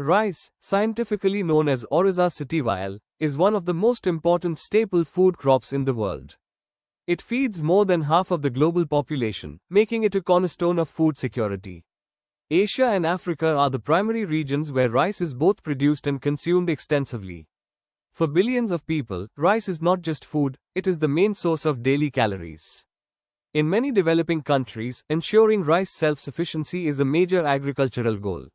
Rice, scientifically known as Oryza sativa L, is one of the most important staple food crops in the world. It feeds more than half of the global population, making it a cornerstone of food security. Asia and Africa are the primary regions where rice is both produced and consumed extensively. For billions of people, rice is not just food, it is the main source of daily calories. In many developing countries, ensuring rice self-sufficiency is a major agricultural goal.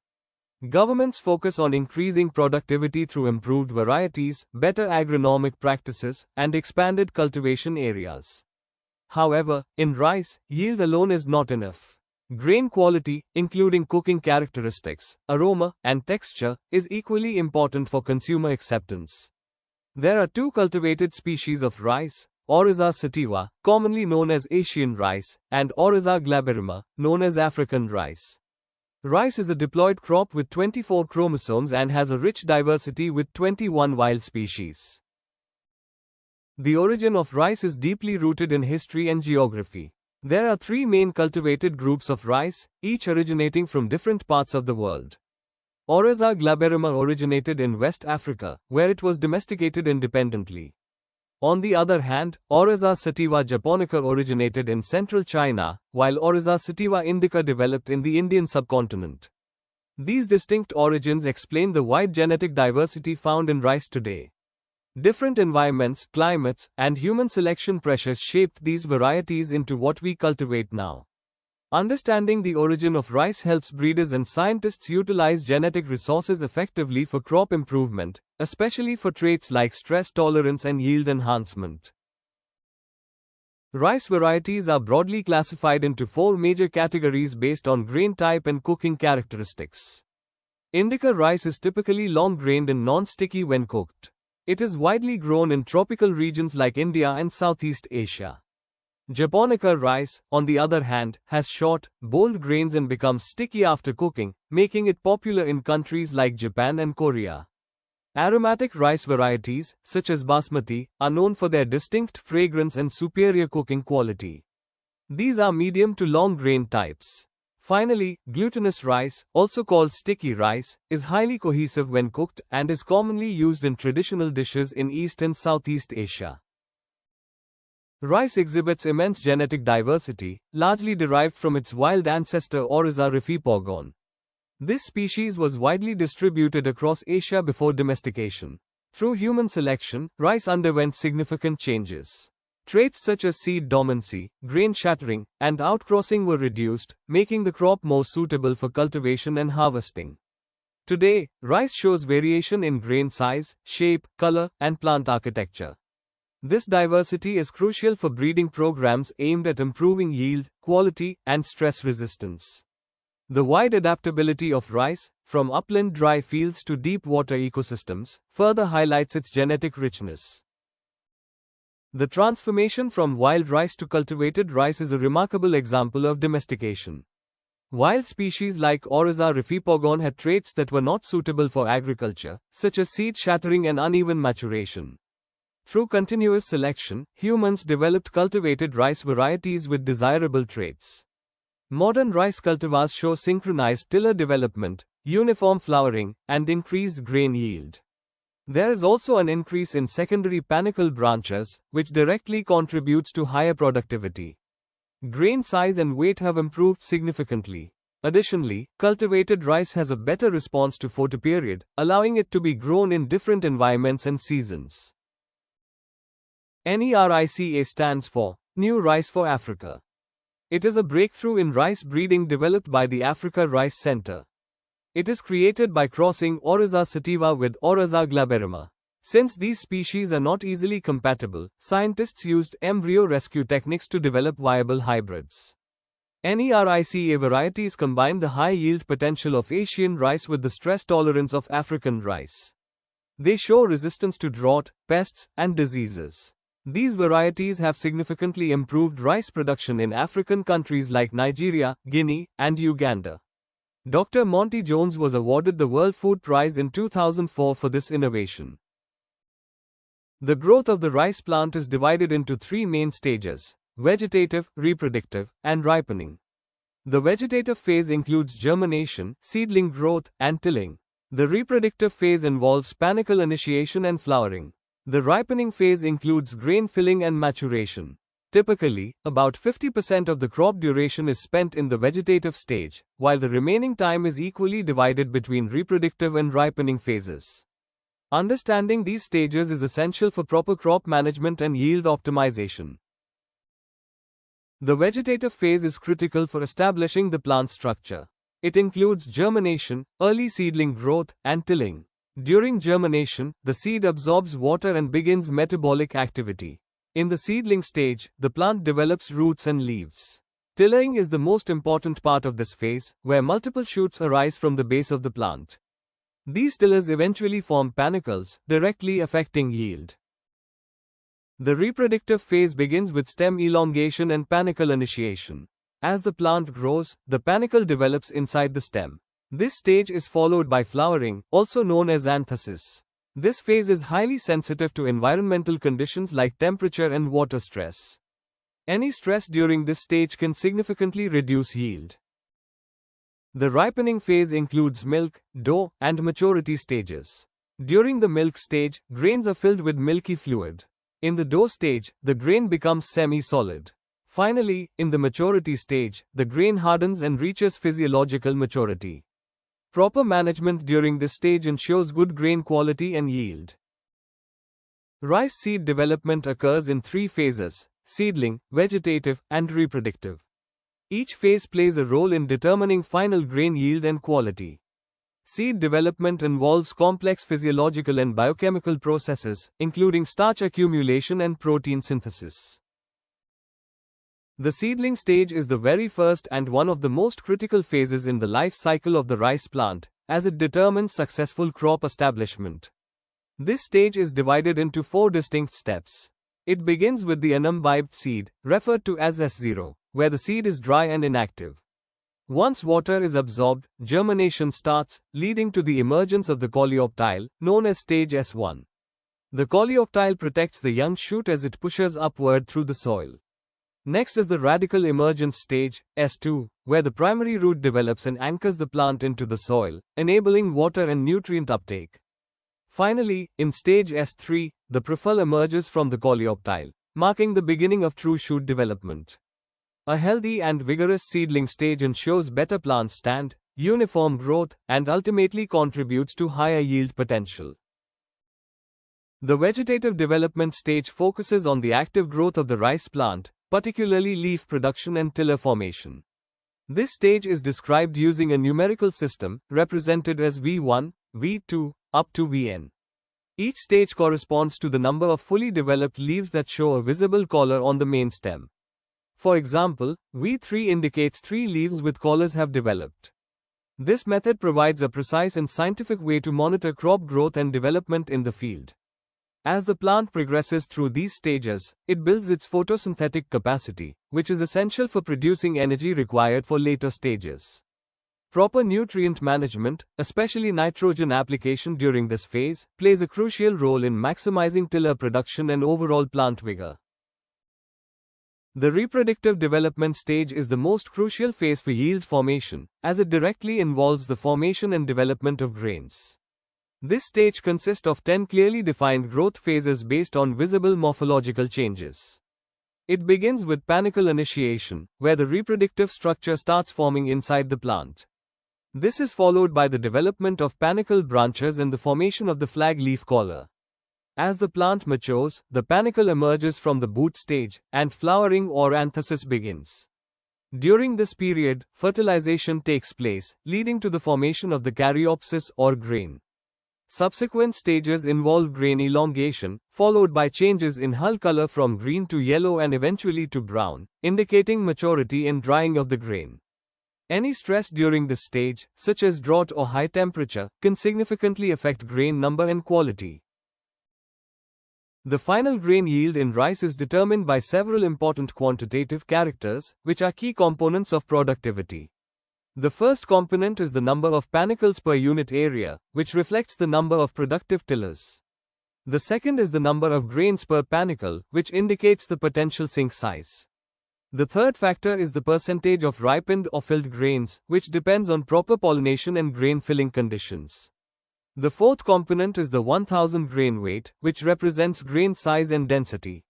Governments focus on increasing productivity through improved varieties, better agronomic practices, and expanded cultivation areas. However, in rice, yield alone is not enough. Grain quality, including cooking characteristics, aroma, and texture, is equally important for consumer acceptance. There are two cultivated species of rice, Oryza sativa, commonly known as Asian rice, and Oryza glaberrima, known as African rice. Rice is a diploid crop with 24 chromosomes and has a rich diversity with 21 wild species. The origin of rice is deeply rooted in history and geography. There are three main cultivated groups of rice, each originating from different parts of the world. Oryza glaberrima originated in West Africa, where it was domesticated independently. On the other hand, Oryza sativa Japonica originated in central China, while Oryza sativa Indica developed in the Indian subcontinent. These distinct origins explain the wide genetic diversity found in rice today. Different environments, climates, and human selection pressures shaped these varieties into what we cultivate now. Understanding the origin of rice helps breeders and scientists utilize genetic resources effectively for crop improvement, especially for traits like stress tolerance and yield enhancement. Rice varieties are broadly classified into four major categories based on grain type and cooking characteristics. Indica rice is typically long-grained and non-sticky when cooked. It is widely grown in tropical regions like India and Southeast Asia. Japonica rice, on the other hand, has short, bold grains and becomes sticky after cooking, making it popular in countries like Japan and Korea. Aromatic rice varieties, such as basmati, are known for their distinct fragrance and superior cooking quality. These are medium to long grain types. Finally, glutinous rice, also called sticky rice, is highly cohesive when cooked and is commonly used in traditional dishes in East and Southeast Asia. Rice exhibits immense genetic diversity, largely derived from its wild ancestor Oryza ripening. This species was widely distributed across Asia before domestication. Through human selection, rice underwent significant changes. Traits such as seed dormancy, grain shattering, and outcrossing were reduced, making the crop more suitable for cultivation and harvesting. Today, rice shows variation in grain size, shape, color, and plant architecture. This diversity is crucial for breeding programs aimed at improving yield, quality, and stress resistance. The wide adaptability of rice, from upland dry fields to deep water ecosystems, further highlights its genetic richness. The transformation from wild rice to cultivated rice is a remarkable example of domestication. Wild species like Oryza ripening had traits that were not suitable for agriculture, such as seed shattering and uneven maturation. Through continuous selection, humans developed cultivated rice varieties with desirable traits. Modern rice cultivars show synchronized tiller development, uniform flowering, and increased grain yield. There is also an increase in secondary panicle branches, which directly contributes to higher productivity. Grain size and weight have improved significantly. Additionally, cultivated rice has a better response to photoperiod, allowing it to be grown in different environments and seasons. NERICA stands for New Rice for Africa. It is a breakthrough in rice breeding developed by the Africa Rice Center. It is created by crossing Oryza sativa with Oryza glaberrima. Since these species are not easily compatible, scientists used embryo rescue techniques to develop viable hybrids. NERICA varieties combine the high yield potential of Asian rice with the stress tolerance of African rice. They show resistance to drought, pests, and diseases. These varieties have significantly improved rice production in African countries like Nigeria, Guinea, and Uganda. Dr. Monty Jones was awarded the World Food Prize in 2004 for this innovation. The growth of the rice plant is divided into three main stages: vegetative, reproductive, and ripening. The vegetative phase includes germination, seedling growth, and tilling. The reproductive phase involves panicle initiation and flowering. The ripening phase includes grain filling and maturation. Typically, about 50% of the crop duration is spent in the vegetative stage, while the remaining time is equally divided between reproductive and ripening phases. Understanding these stages is essential for proper crop management and yield optimization. The vegetative phase is critical for establishing the plant structure. It includes germination, early seedling growth, and tilling. During germination, the seed absorbs water and begins metabolic activity. In the seedling stage, the plant develops roots and leaves. Tilling is the most important part of this phase, where multiple shoots arise from the base of the plant. These tillers eventually form panicles, directly affecting yield. The reproductive phase begins with stem elongation and panicle initiation. As the plant grows, the panicle develops inside the stem. This stage is followed by flowering, also known as anthesis. This phase is highly sensitive to environmental conditions like temperature and water stress. Any stress during this stage can significantly reduce yield. The ripening phase includes milk, dough, and maturity stages. During the milk stage, grains are filled with milky fluid. In the dough stage, the grain becomes semi-solid. Finally, in the maturity stage, the grain hardens and reaches physiological maturity. Proper management during this stage ensures good grain quality and yield. Rice seed development occurs in 3 phases: seedling, vegetative, and reproductive. Each phase plays a role in determining final grain yield and quality. Seed development involves complex physiological and biochemical processes, including starch accumulation and protein synthesis. The seedling stage is the very first and one of the most critical phases in the life cycle of the rice plant, as it determines successful crop establishment. This stage is divided into 4 distinct steps. It begins with the unimbibed seed, referred to as S0, where the seed is dry and inactive. Once water is absorbed, germination starts, leading to the emergence of the coleoptile, known as stage S1. The coleoptile protects the young shoot as it pushes upward through the soil. Next is the radical emergence stage, S2, where the primary root develops and anchors the plant into the soil, enabling water and nutrient uptake. Finally, in stage S3, the profile emerges from the coleoptile, marking the beginning of true shoot development. A healthy and vigorous seedling stage ensures better plant stand, uniform growth, and ultimately contributes to higher yield potential. The vegetative development stage focuses on the active growth of the rice plant, particularly leaf production and tiller formation. This stage is described using a numerical system, represented as V1, V2, up to Vn. Each stage corresponds to the number of fully developed leaves that show a visible collar on the main stem. For example, V3 indicates 3 leaves with collars have developed. This method provides a precise and scientific way to monitor crop growth and development in the field. As the plant progresses through these stages, it builds its photosynthetic capacity, which is essential for producing energy required for later stages. Proper nutrient management, especially nitrogen application during this phase, plays a crucial role in maximizing tiller production and overall plant vigor. The reproductive development stage is the most crucial phase for yield formation, as it directly involves the formation and development of grains. This stage consists of 10 clearly defined growth phases based on visible morphological changes. It begins with panicle initiation, where the reproductive structure starts forming inside the plant. This is followed by the development of panicle branches and the formation of the flag leaf collar. As the plant matures, the panicle emerges from the boot stage, and flowering or anthesis begins. During this period, fertilization takes place, leading to the formation of the caryopsis or grain. Subsequent stages involve grain elongation, followed by changes in hull color from green to yellow and eventually to brown, indicating maturity and drying of the grain. Any stress during this stage, such as drought or high temperature, can significantly affect grain number and quality. The final grain yield in rice is determined by several important quantitative characters, which are key components of productivity. The first component is the number of panicles per unit area, which reflects the number of productive tillers. The second is the number of grains per panicle, which indicates the potential sink size. The third factor is the percentage of ripened or filled grains, which depends on proper pollination and grain filling conditions. The fourth component is the 1000 grain weight, which represents grain size and density.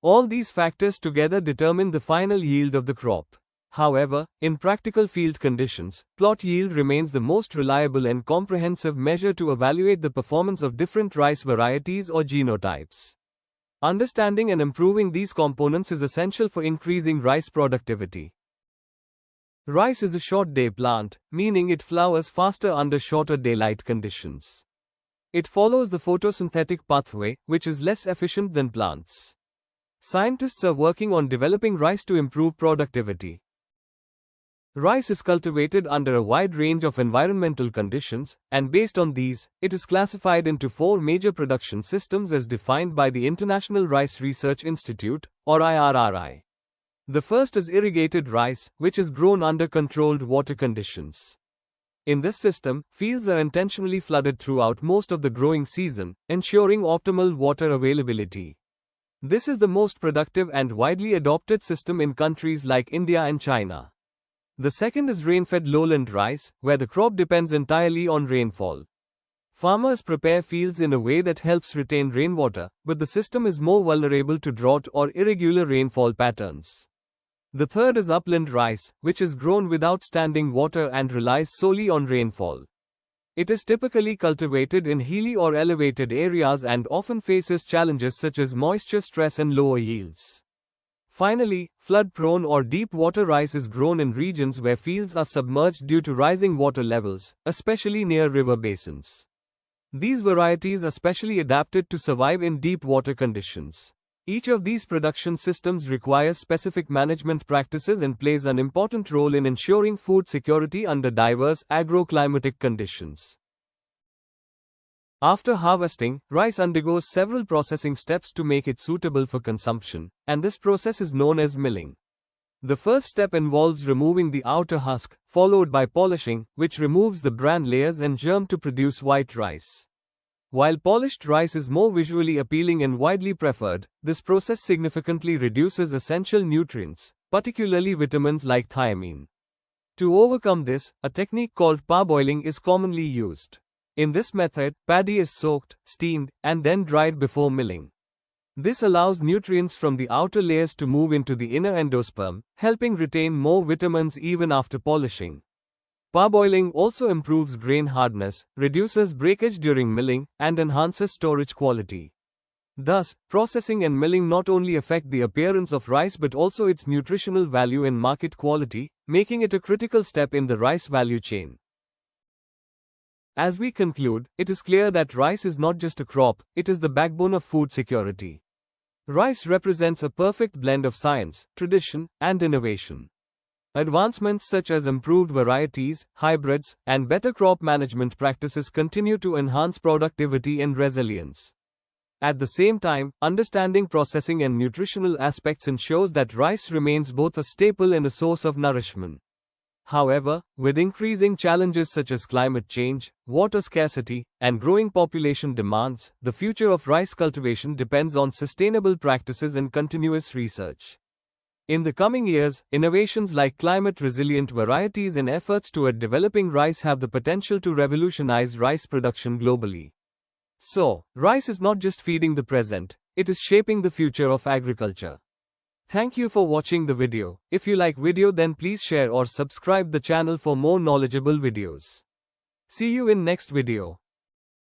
All these factors together determine the final yield of the crop. However, in practical field conditions, plot yield remains the most reliable and comprehensive measure to evaluate the performance of different rice varieties or genotypes. Understanding and improving these components is essential for increasing rice productivity. Rice is a short-day plant, meaning it flowers faster under shorter daylight conditions. It follows the photosynthetic pathway, which is less efficient than plants. Scientists are working on developing rice to improve productivity. Rice is cultivated under a wide range of environmental conditions, and based on these, it is classified into 4 major production systems as defined by the International Rice Research Institute, or IRRI. The first is irrigated rice, which is grown under controlled water conditions. In this system, fields are intentionally flooded throughout most of the growing season, ensuring optimal water availability. This is the most productive and widely adopted system in countries like India and China. The second is rainfed lowland rice, where the crop depends entirely on rainfall. Farmers prepare fields in a way that helps retain rainwater, but the system is more vulnerable to drought or irregular rainfall patterns. The third is upland rice, which is grown without standing water and relies solely on rainfall. It is typically cultivated in hilly or elevated areas and often faces challenges such as moisture stress and lower yields. Finally, flood-prone or deep-water rice is grown in regions where fields are submerged due to rising water levels, especially near river basins. These varieties are specially adapted to survive in deep-water conditions. Each of these production systems requires specific management practices and plays an important role in ensuring food security under diverse agroclimatic conditions. After harvesting, rice undergoes several processing steps to make it suitable for consumption, and this process is known as milling. The first step involves removing the outer husk, followed by polishing, which removes the bran layers and germ to produce white rice. While polished rice is more visually appealing and widely preferred, this process significantly reduces essential nutrients, particularly vitamins like thiamine. To overcome this, a technique called parboiling is commonly used. In this method, paddy is soaked, steamed, and then dried before milling. This allows nutrients from the outer layers to move into the inner endosperm, helping retain more vitamins even after polishing. Parboiling also improves grain hardness, reduces breakage during milling, and enhances storage quality. Thus, processing and milling not only affect the appearance of rice but also its nutritional value and market quality, making it a critical step in the rice value chain. As we conclude, it is clear that rice is not just a crop, it is the backbone of food security. Rice represents a perfect blend of science, tradition, and innovation. Advancements such as improved varieties, hybrids, and better crop management practices continue to enhance productivity and resilience. At the same time, understanding processing and nutritional aspects ensures that rice remains both a staple and a source of nourishment. However, with increasing challenges such as climate change, water scarcity, and growing population demands, the future of rice cultivation depends on sustainable practices and continuous research. In the coming years, innovations like climate-resilient varieties and efforts toward developing rice have the potential to revolutionize rice production globally. So, rice is not just feeding the present, it is shaping the future of agriculture. Thank you for watching the video. If you like video, then please share or subscribe the channel for more knowledgeable videos. See you in next video.